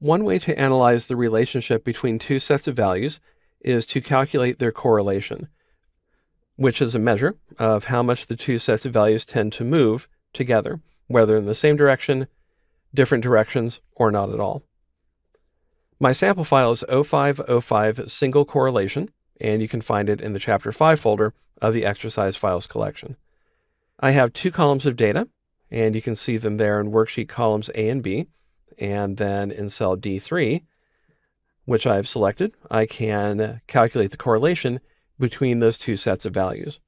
One way to analyze the relationship between two sets of values is to calculate their correlation, which is a measure of how much the two sets of values tend to move together, whether in the same direction, different directions, or not at all. My sample file is 0505 single correlation, and you can find it in the Chapter 5 folder of the exercise files collection. I have two columns of data, and you can see them there in worksheet columns A and B, and then in cell D3, which I have selected, I can calculate the correlation between those two sets of values.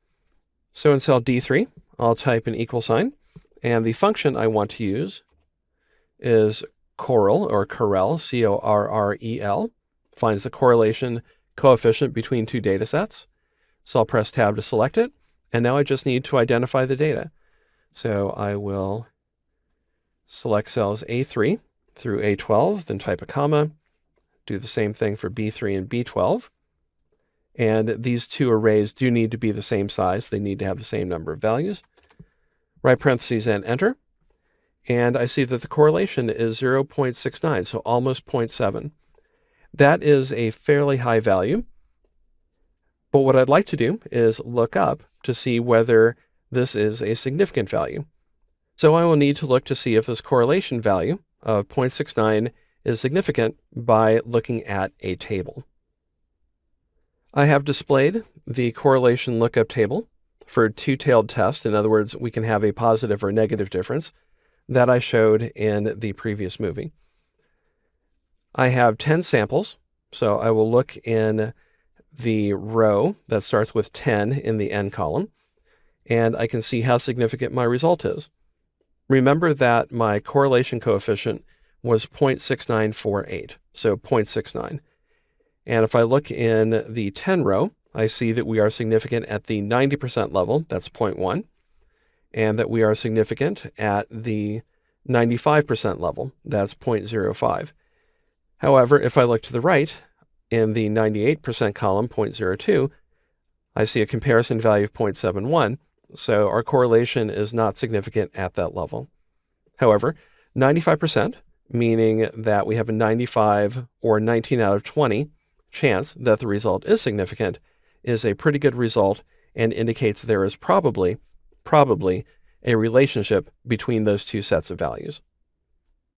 So in cell D3, I'll type an equal sign, and the function I want to use is correl, or correl, C-O-R-R-E-L, finds the correlation coefficient between two data sets. So I'll press tab to select it, and now I just need to identify the data. So I will select cells A3 through A12, then type a comma, do the same thing for B3 and B12. And these two arrays do need to be the same size. They need to have the same number of values. Right parentheses and enter. And I see that the correlation is 0.69, so almost 0.7. That is a fairly high value. But what I'd like to do is look up to see whether this is a significant value. So I will need to look to see if this correlation value of 0.69 is significant by looking at a table. I have displayed the correlation lookup table for a two-tailed test. In other words, we can have a positive or negative difference that I showed in the previous movie. I have 10 samples, so I will look in the row that starts with 10 in the n column, and I can see how significant my result is. Remember that my correlation coefficient was 0.6948, so 0.69. And if I look in the 10 row, I see that we are significant at the 90% level, that's 0.1, and that we are significant at the 95% level, that's 0.05. However, if I look to the right, in the 98% column, 0.02, I see a comparison value of 0.71, so our correlation is not significant at that level. However, 95%, meaning that we have a 95 or 19 out of 20 chance that the result is significant, is a pretty good result and indicates there is probably a relationship between those two sets of values.